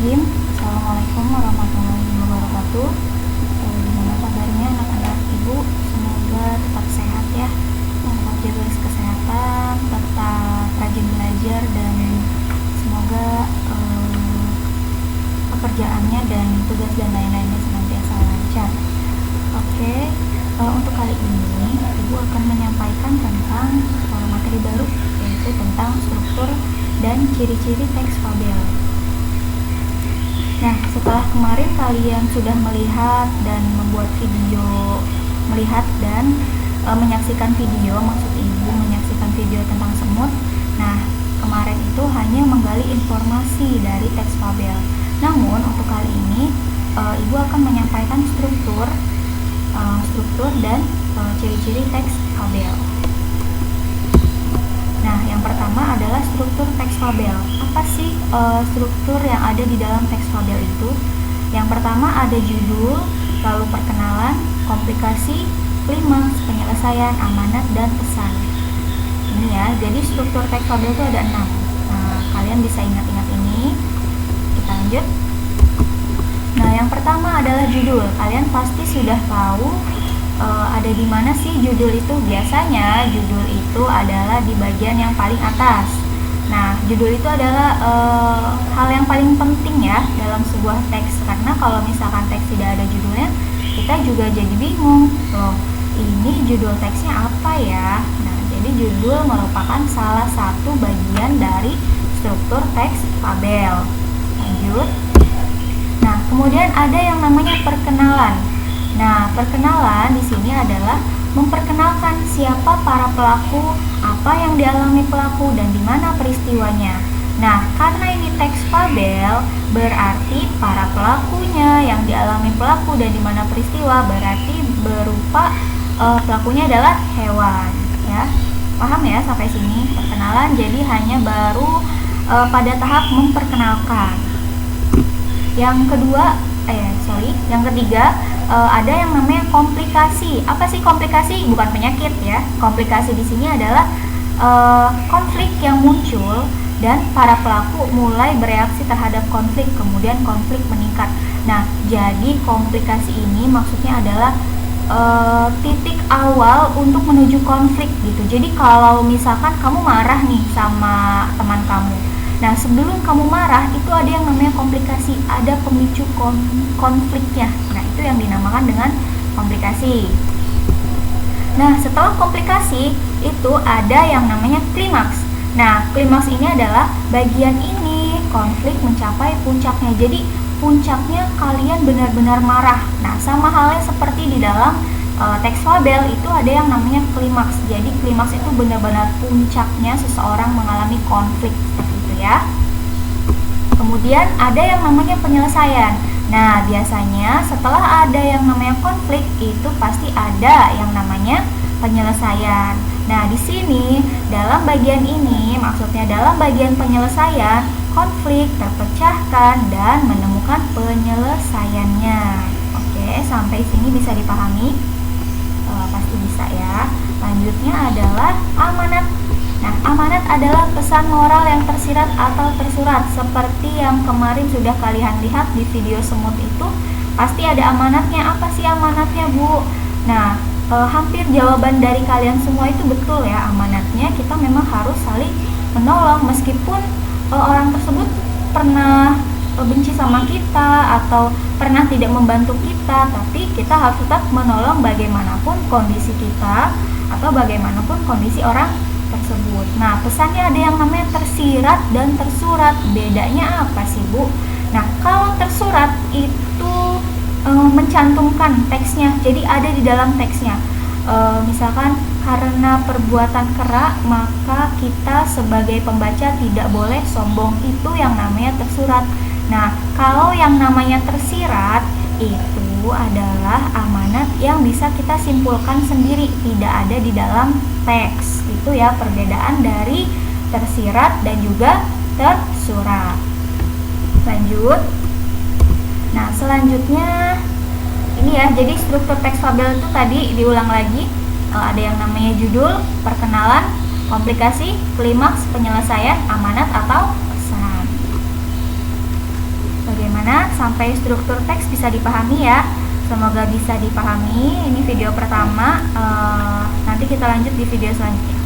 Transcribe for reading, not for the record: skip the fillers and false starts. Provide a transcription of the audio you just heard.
Bismillahirrahmanirrahim. Assalamualaikum warahmatullahi wabarakatuh. Gimana kabarnya anak-anak ibu? Semoga tetap sehat ya. Tetap jaga kesehatan, tetap rajin belajar, dan semoga pekerjaannya dan tugas dan lain-lainnya senantiasa lancar. Oke, untuk kali ini ibu akan menyampaikan tentang materi baru, yaitu tentang struktur dan ciri-ciri teks fabel. Nah, setelah kemarin kalian sudah melihat dan membuat video, menyaksikan video, maksud ibu menyaksikan video tentang semut. Nah, kemarin itu hanya menggali informasi dari teks fabel. Namun untuk kali ini ibu akan menyampaikan struktur dan ciri-ciri teks fabel. Nah, yang pertama adalah struktur teks fabel. Apa sih struktur yang ada di dalam teks fabel itu? Yang pertama ada judul, lalu perkenalan, komplikasi, klimaks, penyelesaian, amanat, dan pesan. Ini ya, jadi struktur teks fabel itu ada 6. Nah, kalian bisa ingat-ingat ini. Kita lanjut. Nah, yang pertama adalah judul. Kalian pasti sudah tahu ada di mana sih judul itu. Biasanya judul itu adalah di bagian yang paling atas. Nah, judul itu adalah hal yang paling penting ya dalam sebuah teks, karena kalau misalkan teks tidak ada judulnya, kita juga jadi bingung loh, ini judul teksnya apa ya. Nah, jadi judul merupakan salah satu bagian dari struktur teks fabel. Lanjut. Nah, kemudian ada yang namanya perkenalan. Nah, perkenalan di sini adalah memperkenalkan siapa para pelaku, apa yang dialami pelaku, dan di mana peristiwanya. Nah, karena ini teks fabel, berarti para pelakunya, yang dialami pelaku, dan di mana peristiwa berarti berupa pelakunya adalah hewan. Ya, paham ya sampai sini? Perkenalan jadi hanya baru pada tahap memperkenalkan. Yang ketiga ada yang namanya komplikasi. Apa sih komplikasi? Bukan penyakit ya. Komplikasi di sini adalah konflik yang muncul dan para pelaku mulai bereaksi terhadap konflik, kemudian konflik meningkat. Nah, jadi komplikasi ini maksudnya adalah titik awal untuk menuju konflik gitu. Jadi kalau misalkan kamu marah nih sama teman kamu, nah sebelum kamu marah itu ada yang namanya komplikasi, ada pemicu konfliknya. Nah, itu yang dinamakan dengan komplikasi. Nah, setelah komplikasi itu ada yang namanya klimaks. Nah, klimaks ini adalah bagian ini konflik mencapai puncaknya. Jadi puncaknya kalian benar-benar marah. Nah, sama halnya seperti di dalam teks fabel itu ada yang namanya klimaks. Jadi klimaks itu benar-benar puncaknya seseorang mengalami konflik, seperti itu ya. Kemudian ada yang namanya penyelesaian. Nah, biasanya setelah ada yang namanya konflik itu pasti ada yang namanya penyelesaian. Nah, di sini dalam bagian ini maksudnya dalam bagian penyelesaian, konflik terpecahkan dan menemukan penyelesaiannya. Oke, sampai sini bisa dipahami? Pasti bisa ya. Lanjutnya adalah amanat. Nah, amanat adalah pesan moral yang tersirat atau tersurat. Seperti yang kemarin sudah kalian lihat di video semut itu, pasti ada amanatnya. Apa sih amanatnya, Bu? Nah, hampir jawaban dari kalian semua itu betul ya. Amanatnya kita memang harus saling menolong, meskipun orang tersebut pernah benci sama kita atau pernah tidak membantu kita, tapi kita harus tetap menolong bagaimanapun kondisi kita atau bagaimanapun kondisi orang tersebut. Nah, pesannya ada yang namanya tersirat dan tersurat. Bedanya apa sih, Bu? Nah, kalau tersurat itu mencantumkan teksnya, jadi ada di dalam teksnya. Misalkan karena perbuatan kerak, maka kita sebagai pembaca tidak boleh sombong. Itu yang namanya tersurat. Nah, kalau yang namanya tersirat itu adalah amanat yang bisa kita simpulkan sendiri, tidak ada di dalam teks. Itu ya perbedaan dari tersirat dan juga tersurat. Lanjut. Nah, selanjutnya ini ya, jadi struktur teks fabel itu tadi diulang lagi. Ada yang namanya judul, perkenalan, komplikasi, klimaks, penyelesaian, amanat atau pesan. Bagaimana sampai struktur teks bisa dipahami ya? Semoga bisa dipahami. Ini video pertama. Nanti kita lanjut di video selanjutnya.